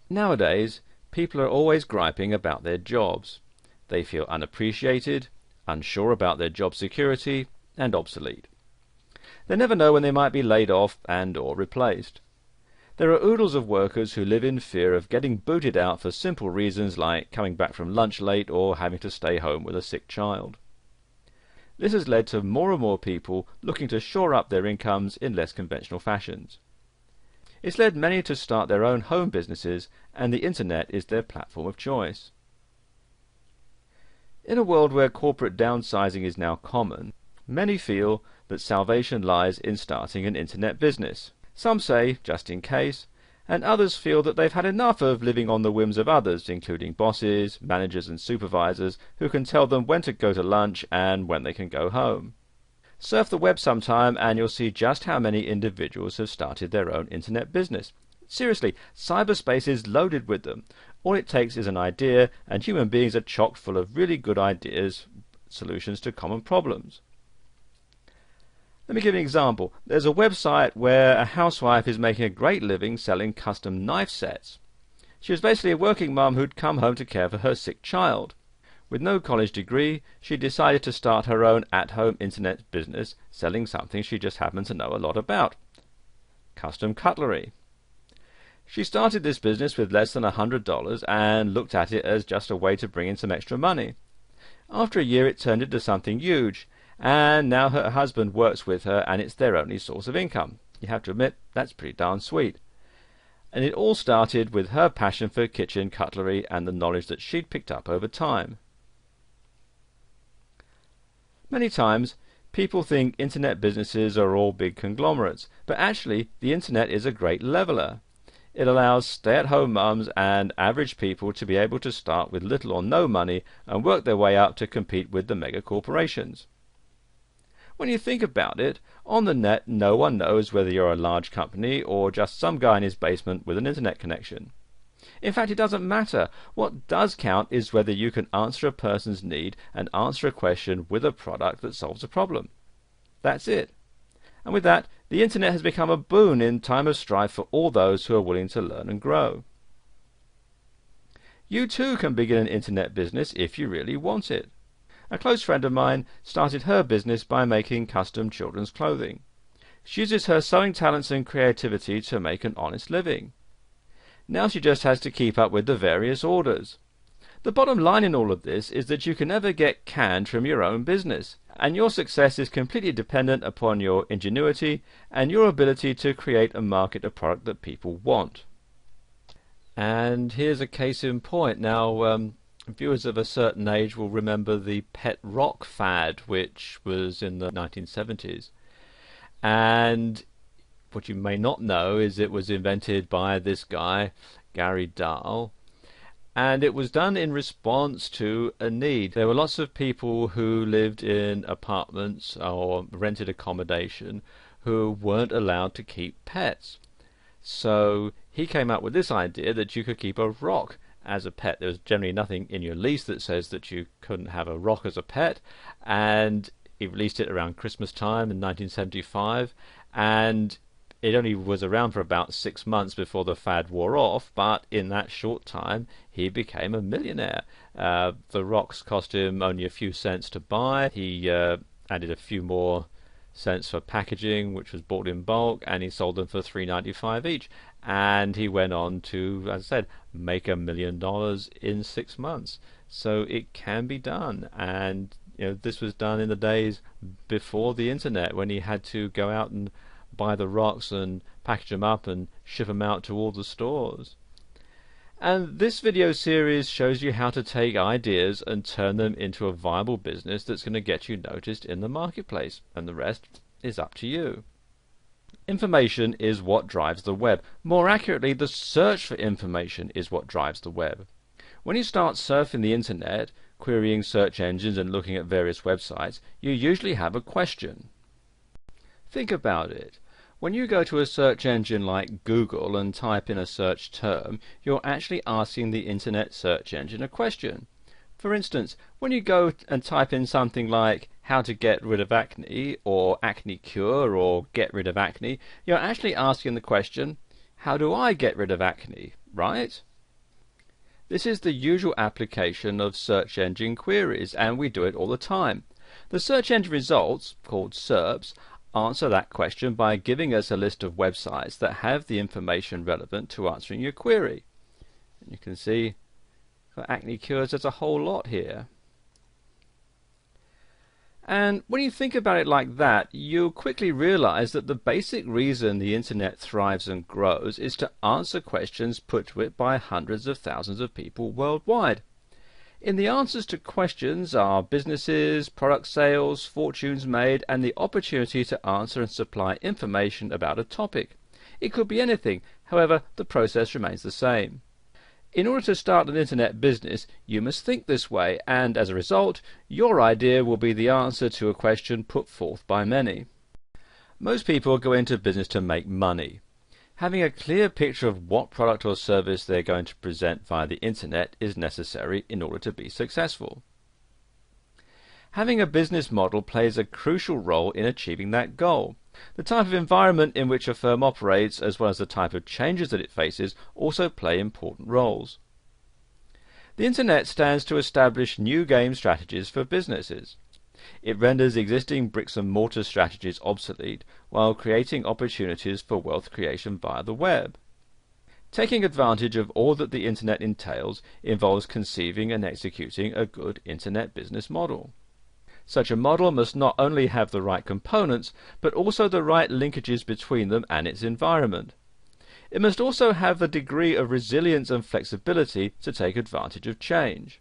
Nowadays, people are always griping about their jobs. They feel unappreciated, unsure about their job security, and obsolete. They never know when they might be laid off and or replaced. There are oodles of workers who live in fear of getting booted out for simple reasons like coming back from lunch late or having to stay home with a sick child. This has led to more and more people looking to shore up their incomes in less conventional fashions. It's led many to start their own home businesses, and the internet is their platform of choice. In a world where corporate downsizing is now common, many feel that salvation lies in starting an internet business. Some say, just in case, and others feel that they've had enough of living on the whims of others, including bosses, managers and supervisors, who can tell them when to go to lunch and when they can go home. Surf the web sometime and you'll see just how many individuals have started their own internet business. Seriously, cyberspace is loaded with them. All it takes is an idea, and human beings are chock full of really good ideas, solutions to common problems. Let me give you an example. There's a website where a housewife is making a great living selling custom knife sets. She was basically a working mum who'd come home to care for her sick child. With no college degree, she decided to start her own at-home internet business selling something she just happened to know a lot about: custom cutlery. She started this business with less than $100 and looked at it as just a way to bring in some extra money. After a year it turned into something huge, and now her husband works with her and it's their only source of income. You have to admit, that's pretty darn sweet. And it all started with her passion for kitchen cutlery and the knowledge that she'd picked up over time. Many times, people think internet businesses are all big conglomerates, but actually the internet is a great leveler. It allows stay-at-home mums and average people to be able to start with little or no money and work their way up to compete with the mega corporations. When you think about it, on the net no one knows whether you're a large company or just some guy in his basement with an internet connection. In fact, it doesn't matter. What does count is whether you can answer a person's need and answer a question with a product that solves a problem. That's it. And with that, the internet has become a boon in time of strife for all those who are willing to learn and grow. You too can begin an internet business if you really want it. A close friend of mine started her business by making custom children's clothing. She uses her sewing talents and creativity to make an honest living. Now she just has to keep up with the various orders. The bottom line in all of this is that you can never get canned from your own business, and your success is completely dependent upon your ingenuity and your ability to create and market a product that people want. And here's a case in point. Now, viewers of a certain age will remember the pet rock fad, which was in the 1970s. And what you may not know is it was invented by this guy, Gary Dahl, and it was done in response to a need. There were lots of people who lived in apartments or rented accommodation who weren't allowed to keep pets. So he came up with this idea that you could keep a rock as a pet. There was generally nothing in your lease that says that you couldn't have a rock as a pet, and he released it around Christmas time in 1975, and it only was around for about 6 months before the fad wore off, but in that short time he became a millionaire. The rocks cost him only a few cents to buy. He added a few more cents for packaging, which was bought in bulk, and he sold them for $3.95 each. And he went on to, as I said, make $1 million in 6 months. So it can be done. And this was done in the days before the internet, when he had to go out and buy the rocks and package them up and ship them out to all the stores. And this video series shows you how to take ideas and turn them into a viable business that's going to get you noticed in the marketplace, and the rest is up to you. Information is what drives the web. More accurately, the search for information is what drives the web. When you start surfing the internet, querying search engines and looking at various websites, you usually have a question. Think about it. When you go to a search engine like Google and type in a search term, you're actually asking the internet search engine a question. For instance, when you go and type in something like how to get rid of acne, or acne cure, or get rid of acne, you're actually asking the question, how do I get rid of acne, right? This is the usual application of search engine queries, and we do it all the time. The search engine results, called SERPs, answer that question by giving us a list of websites that have the information relevant to answering your query. And you can see for acne cures there's a whole lot here. And when you think about it like that, you'll quickly realize that the basic reason the internet thrives and grows is to answer questions put to it by hundreds of thousands of people worldwide. In the answers to questions are businesses, product sales, fortunes made, and the opportunity to answer and supply information about a topic. It could be anything, however, the process remains the same. In order to start an internet business, you must think this way, and as a result, your idea will be the answer to a question put forth by many. Most people go into business to make money. Having a clear picture of what product or service they're going to present via the internet is necessary in order to be successful. Having a business model plays a crucial role in achieving that goal. The type of environment in which a firm operates, as well as the type of changes that it faces, also play important roles. The internet stands to establish new game strategies for businesses. It renders existing bricks and mortar strategies obsolete, while creating opportunities for wealth creation via the web. Taking advantage of all that the internet entails involves conceiving and executing a good internet business model. Such a model must not only have the right components, but also the right linkages between them and its environment. It must also have a degree of resilience and flexibility to take advantage of change.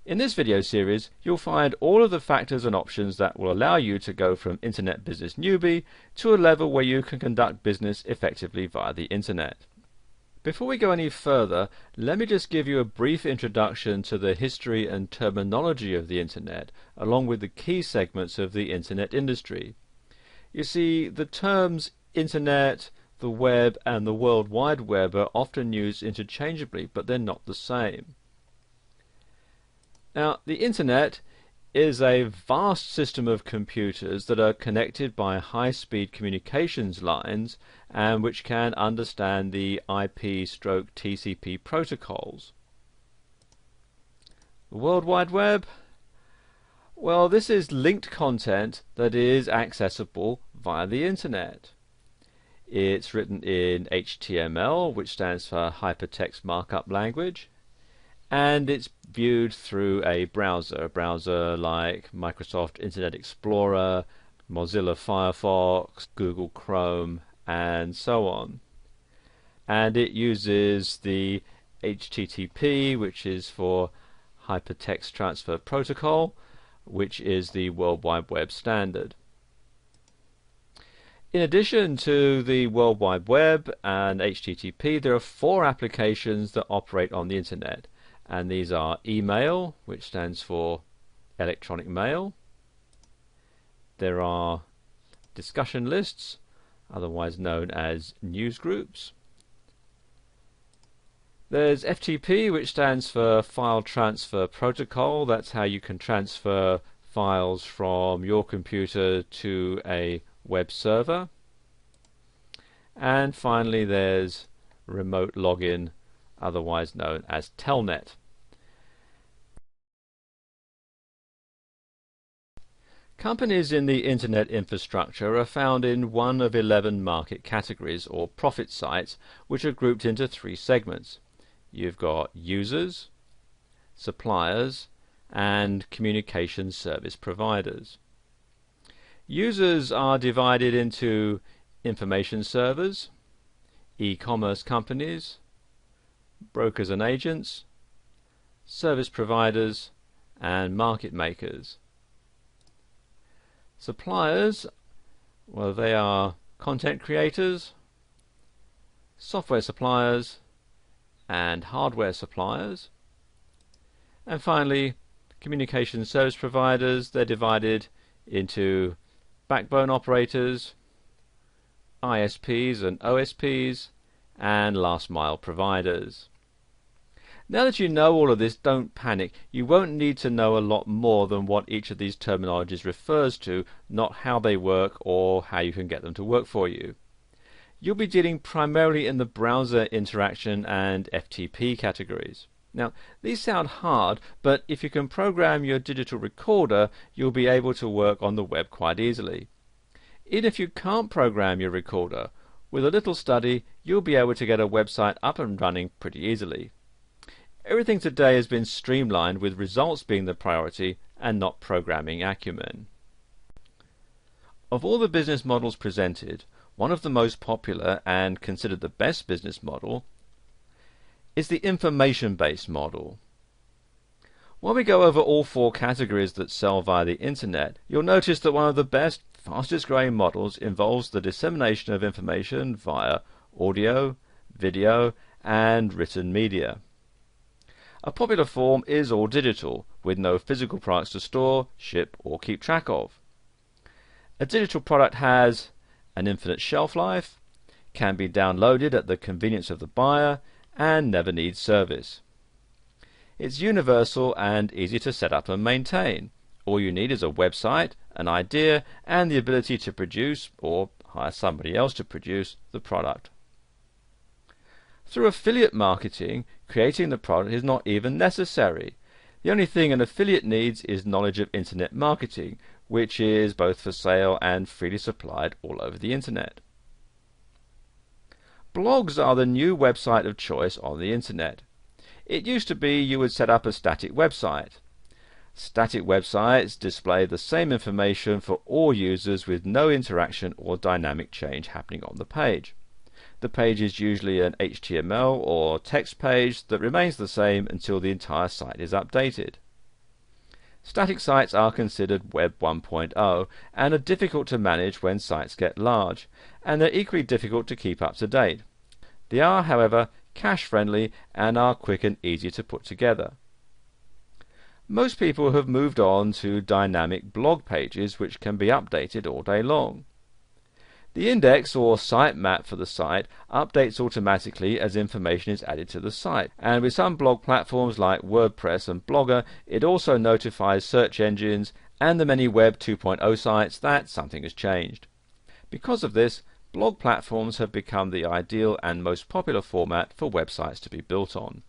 In this video series, you'll find all of the factors and options that will allow you to go from internet business newbie to a level where you can conduct business effectively via the internet. Before we go any further, let me just give you a brief introduction to the history and terminology of the internet, along with the key segments of the internet industry. You see, the terms internet, the web, and the World Wide Web are often used interchangeably, but they're not the same. Now, the internet is a vast system of computers that are connected by high-speed communications lines and which can understand the IP/TCP protocols. The World Wide Web? Well, this is linked content that is accessible via the internet. It's written in HTML, which stands for Hypertext Markup Language, and it's viewed through a browser like Microsoft Internet Explorer, Mozilla Firefox, Google Chrome, and so on. And it uses the HTTP, which is for Hypertext Transfer Protocol, which is the World Wide Web standard. In addition to the World Wide Web and HTTP, there are 4 applications that operate on the internet. And these are email, which stands for electronic mail. There are discussion lists, otherwise known as news groups. There's FTP, which stands for File Transfer Protocol. That's how you can transfer files from your computer to a web server. And finally there's remote login, otherwise known as Telnet. Companies in the internet infrastructure are found in one of 11 market categories, or profit sites, which are grouped into 3 segments. You've got users, suppliers, and communication service providers. Users are divided into information servers, e-commerce companies, brokers and agents, service providers, and market makers. Suppliers, well, they are content creators, software suppliers, and hardware suppliers. And finally, communication service providers, they're divided into backbone operators, ISPs and OSPs, and last mile providers. Now that you know all of this, don't panic. You won't need to know a lot more than what each of these terminologies refers to, not how they work or how you can get them to work for you. You'll be dealing primarily in the browser interaction and FTP categories. Now, these sound hard, but if you can program your digital recorder, you'll be able to work on the web quite easily. Even if you can't program your recorder, with a little study, you'll be able to get a website up and running pretty easily. Everything today has been streamlined, with results being the priority and not programming acumen. Of all the business models presented, one of the most popular and considered the best business model is the information-based model. While we go over all four categories that sell via the internet, you'll notice that one of the best, fastest growing models involves the dissemination of information via audio, video, and written media. A popular form is all digital, with no physical products to store, ship, or keep track of. A digital product has an infinite shelf life, can be downloaded at the convenience of the buyer, and never needs service. It's universal and easy to set up and maintain. All you need is a website, an idea, and the ability to produce, or hire somebody else to produce, the product. Through affiliate marketing, creating the product is not even necessary. The only thing an affiliate needs is knowledge of internet marketing, which is both for sale and freely supplied all over the internet. Blogs are the new website of choice on the internet. It used to be you would set up a static website. Static websites display the same information for all users with no interaction or dynamic change happening on the page. The page is usually an HTML or text page that remains the same until the entire site is updated. Static sites are considered Web 1.0 and are difficult to manage when sites get large, and they're equally difficult to keep up to date. They are, however, cache-friendly and are quick and easy to put together. Most people have moved on to dynamic blog pages which can be updated all day long. The index or sitemap for the site updates automatically as information is added to the site, and with some blog platforms like WordPress and Blogger, it also notifies search engines and the many Web 2.0 sites that something has changed. Because of this, blog platforms have become the ideal and most popular format for websites to be built on.